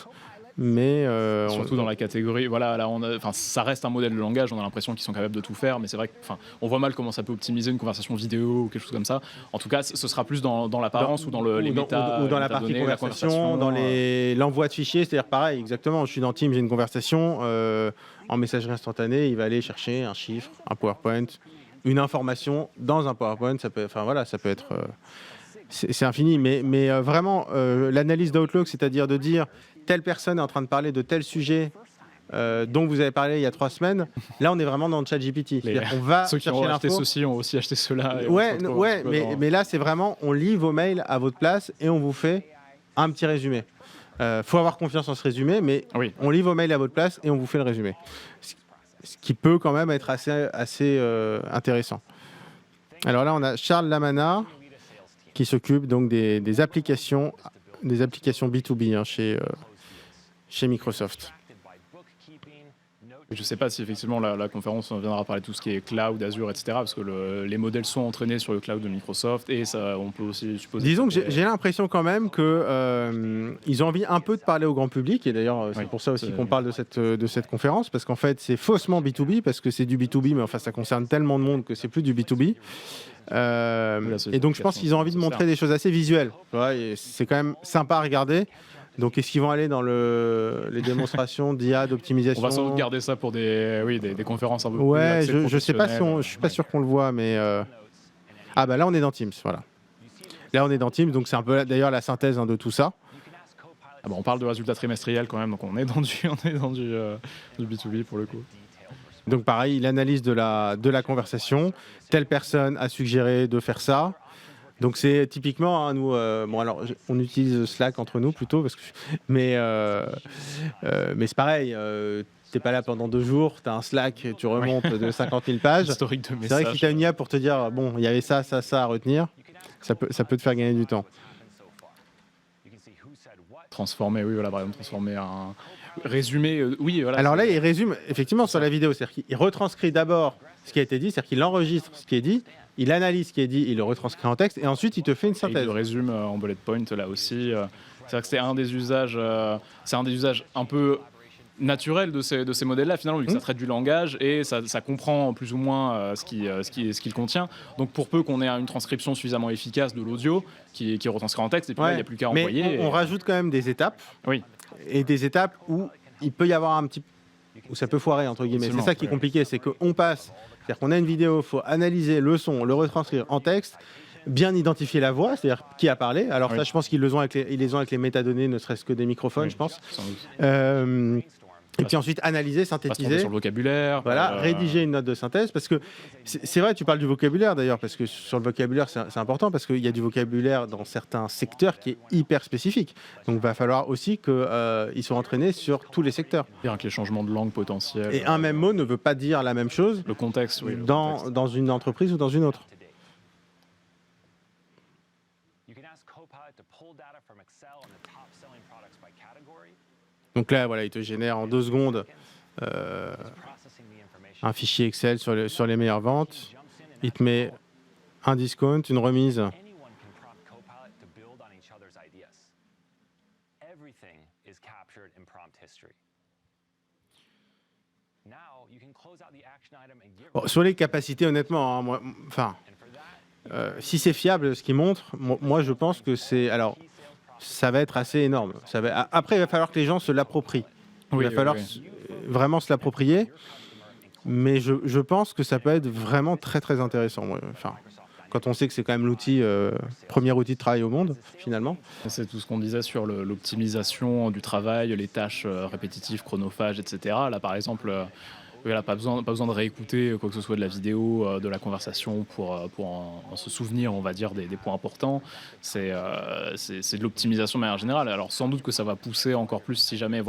Mais
surtout dans la catégorie, voilà, là ça reste un modèle de langage, on a l'impression qu'ils sont capables de tout faire, mais c'est vrai qu'on voit mal comment ça peut optimiser une conversation vidéo ou quelque chose comme ça. En tout cas, ce sera plus dans l'apparence ou dans les méta,
ou dans la partie conversation, dans l'envoi de fichiers, c'est-à-dire pareil, exactement. Je suis dans Teams, j'ai une conversation en messagerie instantanée, il va aller chercher un chiffre, un PowerPoint, une information dans un PowerPoint, ça peut être c'est infini, mais vraiment l'analyse d'Outlook, c'est-à-dire de dire telle personne est en train de parler de tel sujet dont vous avez parlé il y a 3 semaines. Là, on est vraiment dans le ChatGPT.
On va ceux qui ont acheté ceci ont aussi acheté cela.
Mais là, c'est vraiment, on lit vos mails à votre place et on vous fait un petit résumé. Faut avoir confiance en ce résumé, mais on lit vos mails à votre place et on vous fait le résumé. Ce qui peut quand même être assez intéressant. Alors là, on a Charles Lamana qui s'occupe donc des applications B2B chez Microsoft.
Je ne sais pas si effectivement la conférence viendra parler de tout ce qui est cloud, Azure, etc. Parce que les modèles sont entraînés sur le cloud de Microsoft et ça, on peut aussi supposer...
Disons que j'ai l'impression quand même qu'ils ont envie un peu de parler au grand public, et d'ailleurs c'est pour ça aussi qu'on parle de cette conférence, parce qu'en fait c'est faussement B2B, parce que c'est du B2B, mais enfin ça concerne tellement de monde que c'est plus du B2B. Et donc je pense qu'ils ont envie de montrer des choses assez visuelles. Ouais, c'est quand même sympa à regarder. Donc est-ce qu'ils vont aller dans les démonstrations d'IA, d'optimisation ?
On va sans doute garder ça pour des conférences un peu plus
je sais pas je suis pas sûr qu'on le voit, mais là on est dans Teams, voilà. Là on est dans Teams, donc c'est un peu d'ailleurs la synthèse de tout ça.
On parle de résultats trimestriels quand même, donc on est dans du B2B pour le coup.
Donc pareil, l'analyse de la conversation. Telle personne a suggéré de faire ça. Donc c'est typiquement, nous, alors on utilise Slack entre nous plutôt, mais c'est pareil. T'es pas là pendant 2 jours, t'as un Slack, tu remontes de 50 000 pages.
Historique de messages.
C'est vrai que si t'as une IA pour te dire, bon, il y avait ça à retenir, ça peut te faire gagner du temps.
Transformer, oui, voilà, par exemple, transformer un résumé, oui, voilà.
Alors là, il résume effectivement sur la vidéo, c'est-à-dire qu'il retranscrit d'abord ce qui a été dit, c'est-à-dire qu'il enregistre ce qui est dit, il analyse ce qui est dit, il le retranscrit en texte, et ensuite il te fait une
Il
synthèse.
le résume en bullet point là aussi. C'est vrai que c'est un des usages un peu naturel de ces modèles-là finalement, vu que ça traite du langage et ça comprend plus ou moins ce qu'il contient. Donc pour peu qu'on ait une transcription suffisamment efficace de l'audio qui est retranscrit en texte, et puis là, il n'y a plus qu'à envoyer.
Mais on rajoute quand même des étapes,
Oui.
et des étapes où il peut y avoir un petit... où ça peut foirer, entre guillemets.
Absolument,
C'est ça qui est compliqué, c'est qu'on passe... C'est-à-dire qu'on a une vidéo, il faut analyser le son, le retranscrire en texte, bien identifier la voix, c'est-à-dire qui a parlé. Alors ça, je pense qu'ils les ont avec les métadonnées, ne serait-ce que des microphones, je pense.
Sans doute.
Et puis ensuite, analyser,
Pas se tromper
synthétiser.
sur le vocabulaire.
Voilà, rédiger une note de synthèse, parce que c'est vrai, tu parles du vocabulaire d'ailleurs, parce que sur le vocabulaire, c'est important, parce qu'il y a du vocabulaire dans certains secteurs qui est hyper spécifique. Donc il va falloir aussi qu'ils soient entraînés sur tous les secteurs.
Bien que les changements de langue potentiels.
Et un même mot ne veut pas dire la même chose
Le contexte, oui.
dans une entreprise ou dans une autre. Donc là, voilà, il te génère en 2 secondes un fichier Excel sur les meilleures ventes. Il te met un discount, une remise. Bon, sur les capacités, honnêtement, hein, si c'est fiable ce qu'il montre, moi je pense que c'est... Alors, ça va être assez énorme. Après, il va falloir que les gens se l'approprient. Il va falloir vraiment se l'approprier. Mais je pense que ça peut être vraiment très très intéressant. Enfin, quand on sait que c'est quand même premier outil de travail au monde, finalement.
C'est tout ce qu'on disait sur l'optimisation du travail, les tâches répétitives, chronophages, etc. Là, par exemple, pas besoin de réécouter quoi que ce soit de la vidéo, de la conversation pour en se souvenir, on va dire, des points importants. C'est de l'optimisation de manière générale. Alors sans doute que ça va pousser encore plus si jamais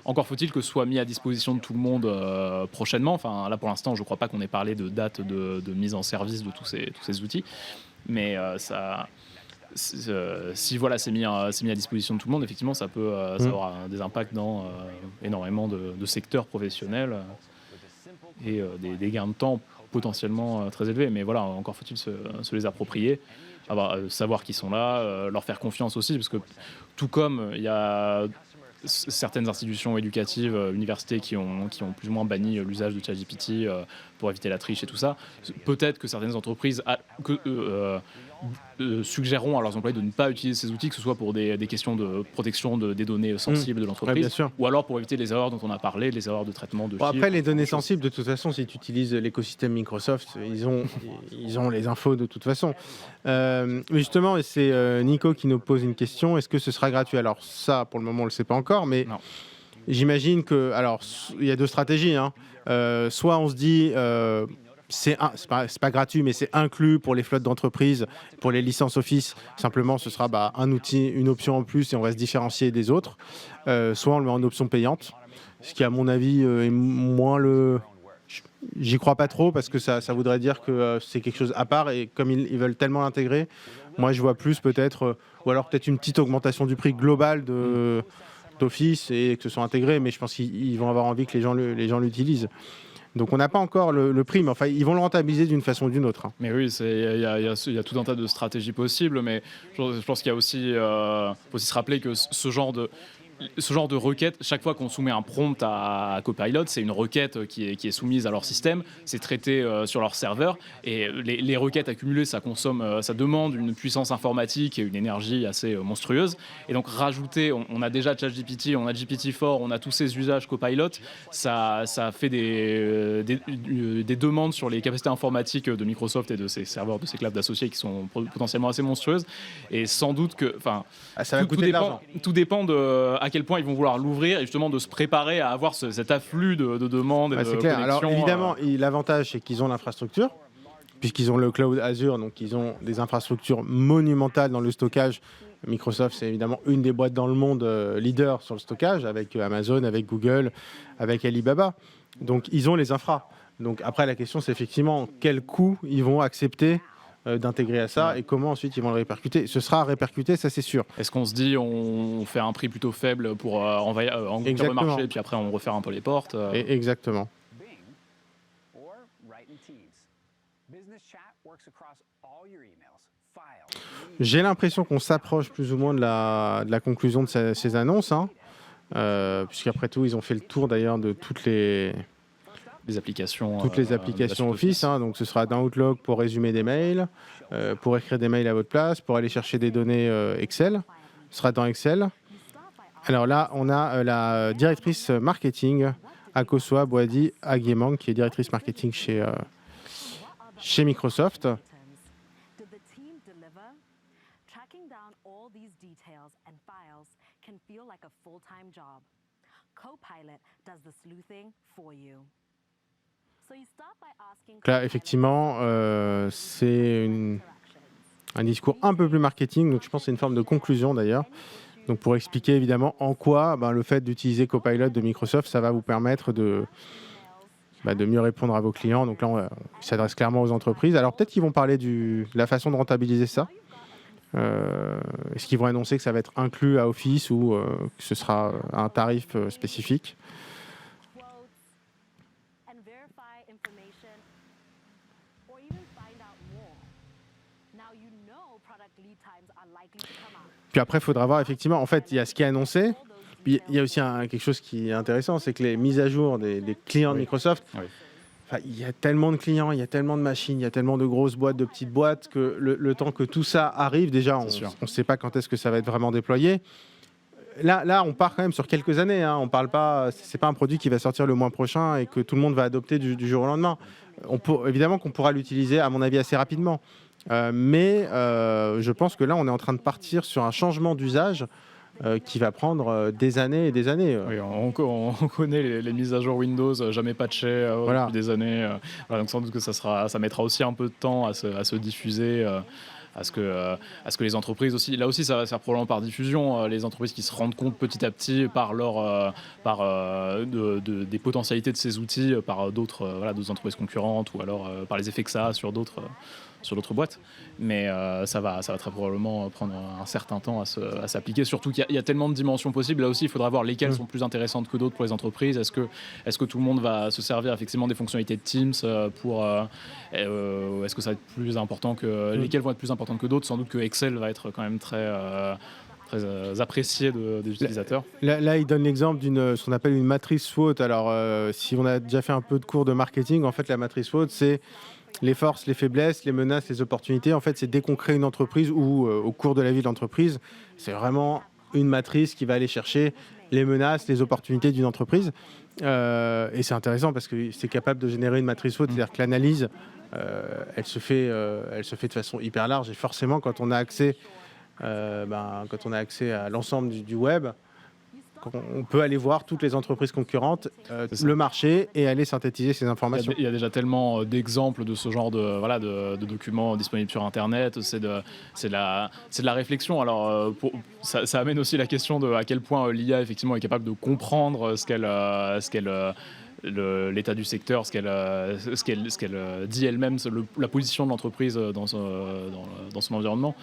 encore faut-il que ce soit mis à disposition de tout le monde prochainement. Enfin, là pour l'instant, je ne crois pas qu'on ait parlé de date de mise en service de tous ces outils. Mais si c'est mis à disposition de tout le monde, effectivement, ça peut avoir des impacts dans énormément de secteurs professionnels et des gains de temps potentiellement très élevés. Mais voilà, encore faut-il se les approprier, savoir qu'ils sont là, leur faire confiance aussi, parce que tout comme il y a certaines institutions éducatives, universités qui ont plus ou moins banni l'usage de ChatGPT pour éviter la triche et tout ça, peut-être que certaines entreprises suggéreront à leurs employés de ne pas utiliser ces outils, que ce soit pour des questions de protection des données sensibles de l'entreprise, ou alors pour éviter les erreurs dont on a parlé, les erreurs de traitement de chiffres.
Après, les données sensibles, de toute façon, si tu utilises l'écosystème Microsoft, ils ont les infos de toute façon. Mais justement, et c'est Nico qui nous pose une question, est-ce que ce sera gratuit? Alors ça, pour le moment, on ne le sait pas encore, mais
non.
J'imagine que... Alors, il y a 2 stratégies. Hein. Soit on se dit... c'est pas gratuit, mais c'est inclus pour les flottes d'entreprises, pour les licences Office. Simplement, ce sera un outil, une option en plus, et on va se différencier des autres. Soit on le met en option payante, ce qui, à mon avis, est moins le... J'y crois pas trop, parce que ça voudrait dire que c'est quelque chose à part, et comme ils veulent tellement l'intégrer, moi je vois plus peut-être... ou alors peut-être une petite augmentation du prix global d'Office, et que ce soit intégré, mais je pense qu'ils vont avoir envie que les gens l'utilisent. Donc on n'a pas encore le prix, mais enfin ils vont le rentabiliser d'une façon ou d'une autre.
Mais oui, il y a tout un tas de stratégies possibles, mais je pense qu'il y a aussi, faut aussi se rappeler que ce genre de requête, chaque fois qu'on soumet un prompt à Copilot, c'est une requête qui est soumise à leur système, c'est traité sur leur serveur, et les requêtes accumulées, ça demande une puissance informatique et une énergie assez monstrueuse. Et donc rajouter, on a déjà ChatGPT, on a GPT-4, on a tous ces usages Copilot, ça fait des demandes sur les capacités informatiques de Microsoft et de ses serveurs, de ses clouds associés qui sont potentiellement assez monstrueuses. Et sans doute que,
ça va coûter de l'argent.
Tout dépend de à quel point ils vont vouloir l'ouvrir, et justement de se préparer à avoir cet afflux de demandes et de
c'est clair.
connexions.
Alors évidemment, l'avantage, c'est qu'ils ont l'infrastructure, puisqu'ils ont le cloud Azure, donc ils ont des infrastructures monumentales dans le stockage. Microsoft, c'est évidemment une des boîtes dans le monde leader sur le stockage, avec Amazon, avec Google, avec Alibaba. Donc ils ont les infras. Donc après, la question, c'est effectivement quel coût ils vont accepter d'intégrer à ça et comment ensuite ils vont le répercuter. Ce sera répercuté, ça c'est sûr.
Est-ce qu'on se dit on fait un prix plutôt faible pour engloutir le
Exactement.
marché et puis après on referme un peu les portes
Exactement.
Bing or write in Teams. Business chat works across all your emails, files,
J'ai l'impression qu'on s'approche plus ou moins de la conclusion de ces annonces, hein. Puisqu'après tout, ils ont fait le tour d'ailleurs de toutes les
applications,
Office. Hein. Donc ce sera dans Outlook pour résumer des mails, pour écrire des mails à votre place, pour aller chercher des données Excel. Ce sera dans Excel. Alors là, on a la directrice marketing, Akosua Boadi Agyemang, qui est directrice marketing chez Microsoft.
Did the team deliver? Tracking down all these details and files can feel like a full-time job. Copilot does the sleuthing for you. So you start by asking
Donc là, effectivement, c'est un discours un peu plus marketing, donc je pense que c'est une forme de conclusion d'ailleurs. Donc pour expliquer évidemment en quoi le fait d'utiliser Copilot de Microsoft, ça va vous permettre de mieux répondre à vos clients. Donc là, il s'adresse clairement aux entreprises. Alors peut-être qu'ils vont parler de la façon de rentabiliser ça. Est-ce qu'ils vont annoncer que ça va être inclus à Office ou que ce sera un tarif spécifique?
quotes and verify information or even find out more. Now you know product lead times are likely to come up.
Puis après, il faudra voir effectivement, en fait, il y a ce qui est annoncé. Puis il y a aussi quelque chose qui est intéressant, c'est que les mises à jour des clients de Microsoft, il y a tellement de clients, il y a tellement de machines, il y a tellement de grosses boîtes, de petites boîtes, que le temps que tout ça arrive, déjà, on ne sait pas quand est-ce que ça va être vraiment déployé. Là, on part quand même sur quelques années. Hein. On parle pas, c'est pas un produit qui va sortir le mois prochain et que tout le monde va adopter du jour au lendemain. Évidemment qu'on pourra l'utiliser, à mon avis, assez rapidement. Mais je pense que là, on est en train de partir sur un changement d'usage qui va prendre des années et des années.
Oui, on connaît les mises à jour Windows jamais patchées depuis des années. Donc sans doute que ça mettra aussi un peu de temps à se diffuser. À ce que les entreprises aussi, là aussi ça va se faire probablement par diffusion, les entreprises qui se rendent compte petit à petit par des potentialités de ces outils par d'autres entreprises concurrentes ou alors par les effets que ça a sur d'autres boîtes. Mais ça va très probablement prendre un certain temps à s'appliquer, surtout qu'il y a tellement de dimensions possibles. Là aussi, il faudra voir lesquelles sont plus intéressantes que d'autres pour les entreprises. Est-ce que tout le monde va se servir effectivement des fonctionnalités de Teams est-ce que ça va être plus important lesquelles vont être plus importantes que d'autres? Sans doute que Excel va être quand même très apprécié des utilisateurs.
Là, il donne l'exemple d'une ce qu'on appelle une matrice SWOT. Alors, si on a déjà fait un peu de cours de marketing, en fait, la matrice SWOT, c'est les forces, les faiblesses, les menaces, les opportunités. En fait, c'est dès qu'on crée une entreprise ou au cours de la vie de l'entreprise, c'est vraiment une matrice qui va aller chercher les menaces, les opportunités d'une entreprise. Et c'est intéressant parce que c'est capable de générer une matrice SWOT, c'est-à-dire que l'analyse, elle se fait de façon hyper large. Et forcément, quand on a accès à l'ensemble du web, on peut aller voir toutes les entreprises concurrentes, le marché, et aller synthétiser ces informations.
Il y a déjà tellement d'exemples de ce genre de documents disponibles sur Internet. C'est de la réflexion. Alors, ça amène aussi la question de à quel point l'IA effectivement est capable de comprendre l'état du secteur, ce qu'elle dit elle-même, la position de l'entreprise dans son environnement.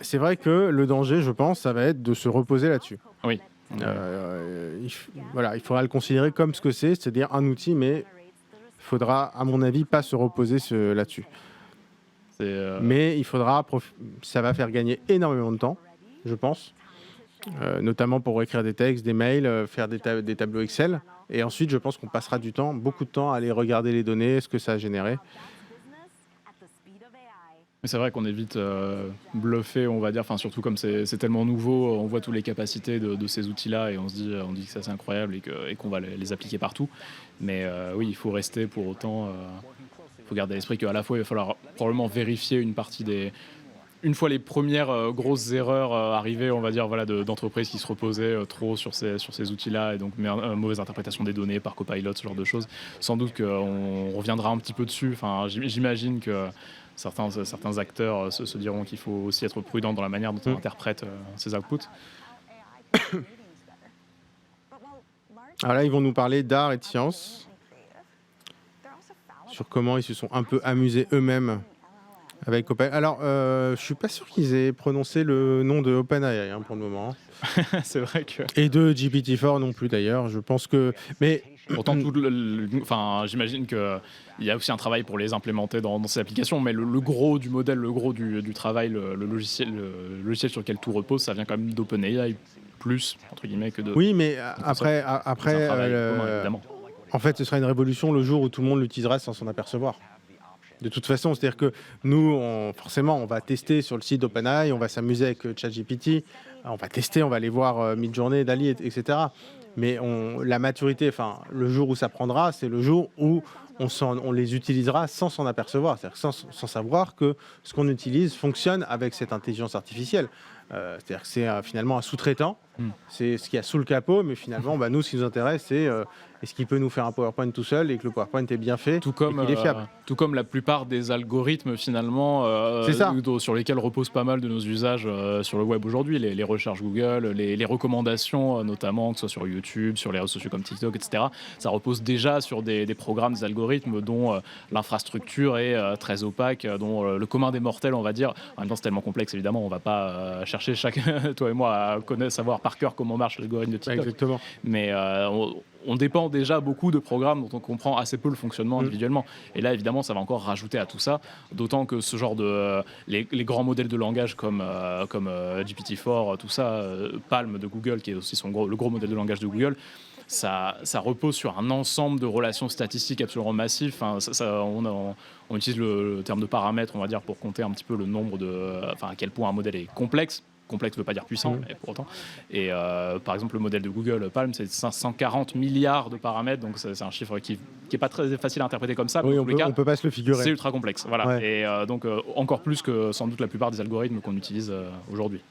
C'est vrai que le danger, je pense, ça va être de se reposer là-dessus.
Oui.
Il faudra le considérer comme ce que c'est-à-dire un outil, mais il faudra, à mon avis, pas se reposer là-dessus. Mais ça va faire gagner énormément de temps, je pense, notamment pour écrire des textes, des mails, faire des tableaux Excel. Et ensuite, je pense qu'on passera beaucoup de temps à aller regarder les données, ce que ça a généré.
Mais c'est vrai qu'on est vite bluffé, on va dire, surtout comme c'est tellement nouveau, on voit toutes les capacités de ces outils-là et on dit que ça c'est incroyable et qu'on va les appliquer partout. Mais oui, il faut rester pour autant, il faut garder à l'esprit qu'à la fois il va falloir probablement vérifier une partie une fois les premières grosses erreurs arrivées, on va dire, d'entreprises qui se reposaient trop sur ces outils-là et donc mauvaise interprétation des données par Copilot, ce genre de choses. Sans doute qu'on reviendra un petit peu dessus. J'imagine que certains acteurs se diront qu'il faut aussi être prudent dans la manière dont on interprète ces outputs.
Alors là, ils vont nous parler d'art et de science. sur comment ils se sont un peu amusés eux-mêmes avec OpenAI. Alors, je suis pas sûr qu'ils aient prononcé le nom de OpenAI pour le moment.
C'est vrai que.
Et de GPT-4 non plus d'ailleurs. Je pense que. Mais
Pourtant, enfin, j'imagine qu'il y a aussi un travail pour les implémenter dans ces applications, mais le gros du modèle, le gros du travail, le logiciel sur lequel tout repose, ça vient quand même d'OpenAI plus, entre guillemets, que de...
oui, mais
c'est un travail commun, évidemment.
en fait, ce sera une révolution le jour où tout le monde l'utilisera sans s'en apercevoir. De toute façon, c'est-à-dire que nous, forcément, on va tester sur le site d'OpenAI, on va s'amuser avec ChatGPT, on va tester, on va aller voir Midjourney, Dali, etc. Mais la maturité, enfin, le jour où ça prendra, c'est le jour où on les utilisera sans s'en apercevoir, c'est-à-dire sans savoir que ce qu'on utilise fonctionne avec cette intelligence artificielle. C'est-à-dire que c'est finalement un sous-traitant, c'est ce qu'il y a sous le capot, mais finalement, nous, ce qui nous intéresse, c'est est-ce qu'il peut nous faire un PowerPoint tout seul et que le PowerPoint est bien fait
tout comme,
et qu'il est fiable.
Tout comme la plupart des algorithmes, finalement,
C'est ça.
sur lesquels reposent pas mal de nos usages sur le web aujourd'hui, les recherches Google, les recommandations, notamment, que ce soit sur YouTube, sur les réseaux sociaux comme TikTok, etc. Ça repose déjà sur des programmes, des algorithmes dont l'infrastructure est très opaque, dont le commun des mortels, on va dire. En même temps, c'est tellement complexe, évidemment, on va pas chercher toi et moi à savoir par cœur comment marche l'algorithme de TikTok.
Exactement.
Mais on dépend déjà beaucoup de programmes dont on comprend assez peu le fonctionnement individuellement. Et là, évidemment, ça va encore rajouter à tout ça, d'autant que ce genre de... les grands modèles de langage comme GPT-4, tout ça, Palm de Google, qui est aussi le gros modèle de langage de Google, ça repose sur un ensemble de relations statistiques absolument massifs. Enfin, on utilise le terme de paramètres, on va dire, pour compter un petit peu le nombre à quel point un modèle est complexe. Complexe ne veut pas dire puissant, mais pour autant. Et par exemple, le modèle de Google Palm, c'est 540 milliards de paramètres, donc c'est un chiffre qui n'est pas très facile à interpréter comme ça.
Oui,
on
ne peut pas se le figurer.
C'est ultra complexe. Voilà.
Ouais.
Et donc, encore plus que sans doute la plupart des algorithmes qu'on utilise aujourd'hui.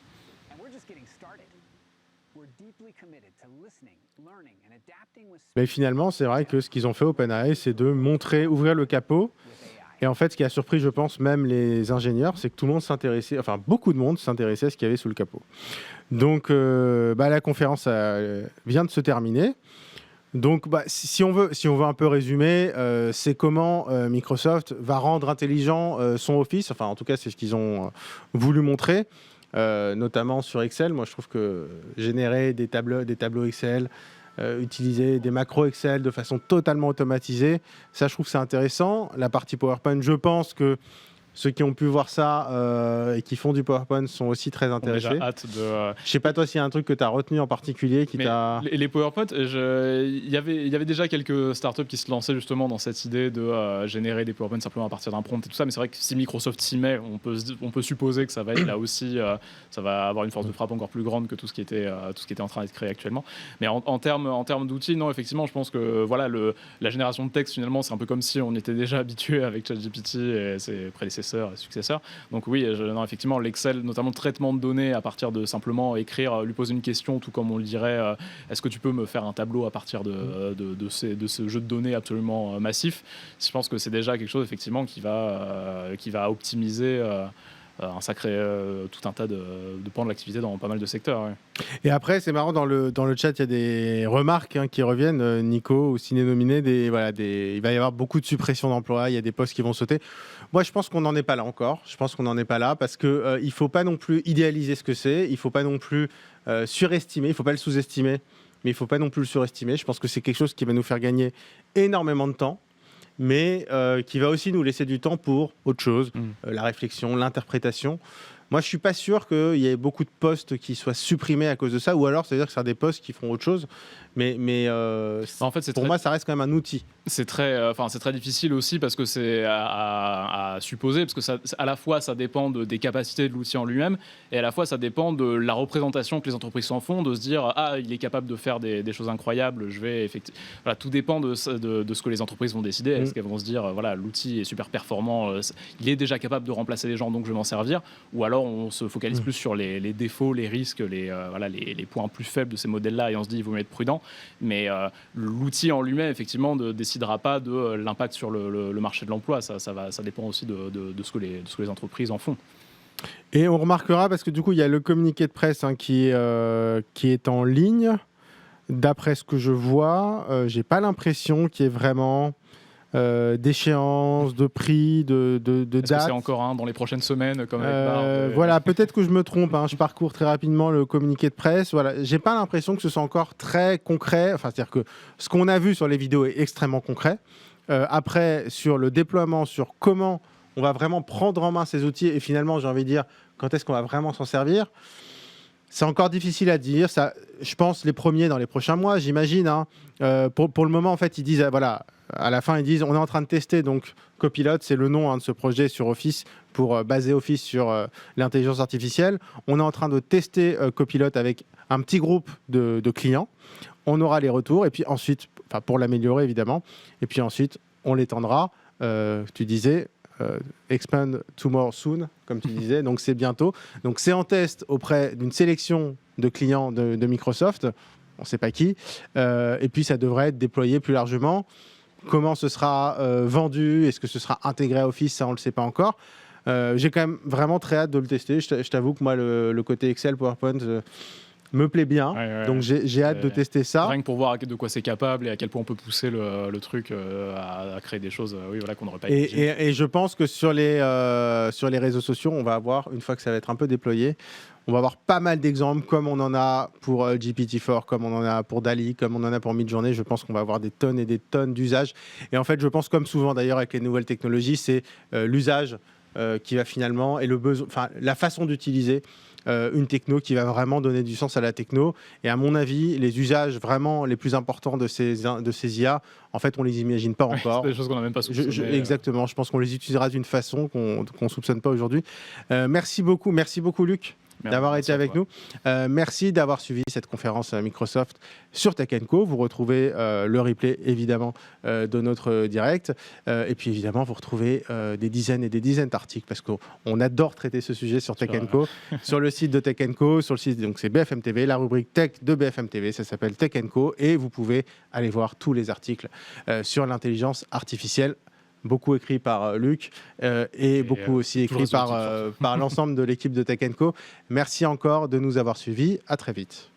Mais finalement, c'est vrai que ce qu'ils ont fait OpenAI, c'est de ouvrir le capot. Et en fait, ce qui a surpris, je pense, même les ingénieurs, c'est que tout le monde s'intéressait, enfin beaucoup de monde s'intéressait à ce qu'il y avait sous le capot. Donc, la conférence vient de se terminer. Donc, si on veut un peu résumer, c'est comment Microsoft va rendre intelligent son Office. Enfin, en tout cas, c'est ce qu'ils ont voulu montrer, notamment sur Excel. Moi, je trouve que générer des tableaux Excel, utiliser des macros Excel de façon totalement automatisée, ça, je trouve que c'est intéressant. La partie PowerPoint, je pense que ceux qui ont pu voir ça et qui font du PowerPoint sont aussi très intéressés.
J'ai déjà hâte de...
Je sais pas toi s'il y a un truc que tu as retenu en particulier qui t'a...
Les PowerPoint, il y avait déjà quelques startups qui se lançaient justement dans cette idée de générer des PowerPoint simplement à partir d'un prompt et tout ça, mais c'est vrai que si Microsoft s'y met, on peut supposer que ça va être là aussi, ça va avoir une force de frappe encore plus grande que tout ce qui était en train d'être créé actuellement. Mais en termes d'outils, non, effectivement, je pense que voilà, la génération de texte, finalement, c'est un peu comme si on était déjà habitué avec ChatGPT et ses prédécesseurs et successeurs. Donc oui, non, effectivement, l'Excel, notamment le traitement de données à partir de simplement écrire, lui poser une question, tout comme on le dirait, est-ce que tu peux me faire un tableau à partir de ce jeu de données absolument massif. Je pense que c'est déjà quelque chose effectivement qui va optimiser un sacré tout un tas de pans de l'activité dans pas mal de secteurs. Ouais.
Et après, c'est marrant, dans le chat, il y a des remarques qui reviennent. Nico, aussi dénominé, il va y avoir beaucoup de suppression d'emplois, il y a des postes qui vont sauter. Moi, je pense qu'on n'en est pas là encore. Je pense qu'on n'en est pas là parce qu'il ne faut pas non plus idéaliser ce que c'est. Il ne faut pas non plus surestimer. Il ne faut pas le sous-estimer, mais il ne faut pas non plus le surestimer. Je pense que c'est quelque chose qui va nous faire gagner énormément de temps, mais qui va aussi nous laisser du temps pour autre chose, la réflexion, l'interprétation. Moi, je ne suis pas sûr qu'il y ait beaucoup de postes qui soient supprimés à cause de ça, ou alors ça veut dire que c'est des postes qui font autre chose. Mais
en fait,
pour moi, ça reste quand même un outil.
C'est très difficile aussi parce que c'est à supposer, parce que à la fois ça dépend des capacités de l'outil en lui-même, et à la fois ça dépend de la représentation que les entreprises s'en font, de se dire il est capable de faire des choses incroyables, voilà, tout dépend de ce que les entreprises vont décider. Est-ce qu'elles vont se dire voilà, l'outil est super performant, il est déjà capable de remplacer les gens, donc je vais m'en servir, ou alors on se focalise plus sur les défauts, les risques, les points plus faibles de ces modèles-là, et on se dit il vaut mieux être prudent. Mais l'outil en lui-même, effectivement, ne décidera pas de l'impact sur le marché de l'emploi. Ça dépend aussi de ce que les entreprises en font.
Et on remarquera, parce que du coup, il y a le communiqué de presse qui est en ligne. D'après ce que je vois, j'ai pas l'impression qu'il y ait vraiment d'échéances, de prix, de
Est-ce que
dates.
c'est encore un dans les prochaines semaines comme avec Bard,
Voilà, peut-être que je me trompe. Je parcours très rapidement le communiqué de presse. Voilà, j'ai pas l'impression que ce soit encore très concret. Enfin, c'est-à-dire que ce qu'on a vu sur les vidéos est extrêmement concret. Après, sur le déploiement, sur comment on va vraiment prendre en main ces outils et finalement, j'ai envie de dire, quand est-ce qu'on va vraiment s'en servir, c'est encore difficile à dire. Ça, je pense les premiers dans les prochains mois, j'imagine. Pour le moment, en fait, ils disent, voilà, à la fin, ils disent, on est en train de tester. Donc, Copilot, c'est le nom de ce projet sur Office pour baser Office sur l'intelligence artificielle. On est en train de tester Copilot avec un petit groupe de clients. On aura les retours et puis ensuite, pour l'améliorer évidemment, et puis ensuite, on l'étendra. Tu disais, expand to more soon, comme tu disais, donc c'est bientôt. Donc c'est en test auprès d'une sélection de clients de Microsoft, on ne sait pas qui, et puis ça devrait être déployé plus largement. Comment ce sera vendu, est-ce que ce sera intégré à Office, ça on ne le sait pas encore. J'ai quand même vraiment très hâte de le tester. Je t'avoue que moi, le côté Excel, PowerPoint me plaît bien, donc j'ai hâte de tester ça.
Rien que pour voir de quoi c'est capable et à quel point on peut pousser le truc à créer des choses qu'on n'aurait pas imaginé.
Et je pense que sur les réseaux sociaux, on va avoir, une fois que ça va être un peu déployé, on va avoir pas mal d'exemples, comme on en a pour GPT-4, comme on en a pour DALL-E, comme on en a pour Midjourney. Je pense qu'on va avoir des tonnes et des tonnes d'usages. Et en fait, je pense, comme souvent d'ailleurs avec les nouvelles technologies, c'est l'usage qui va finalement, et la façon d'utiliser une techno qui va vraiment donner du sens à la techno. Et à mon avis, les usages vraiment les plus importants de ces IA, en fait, on les imagine pas encore.
C'est des choses qu'on n'a même pas soupçonnées.
Exactement. Je pense qu'on les utilisera d'une façon qu'on soupçonne pas aujourd'hui. Merci beaucoup, Luc, d'avoir été avec nous. Merci d'avoir suivi cette conférence Microsoft sur Tech & Co. Vous retrouvez le replay, évidemment, de notre direct. Et puis, évidemment, vous retrouvez des dizaines et des dizaines d'articles parce qu'on adore traiter ce sujet sur Tech & Co. Sur le site de Tech & Co, sur le site, donc c'est BFM TV, la rubrique Tech de BFM TV, ça s'appelle Tech & Co. Et vous pouvez aller voir tous les articles sur l'intelligence artificielle. Beaucoup écrit par Luc et beaucoup aussi écrit par l'ensemble de l'équipe de Tech & Co. Merci encore de nous avoir suivis. À très vite.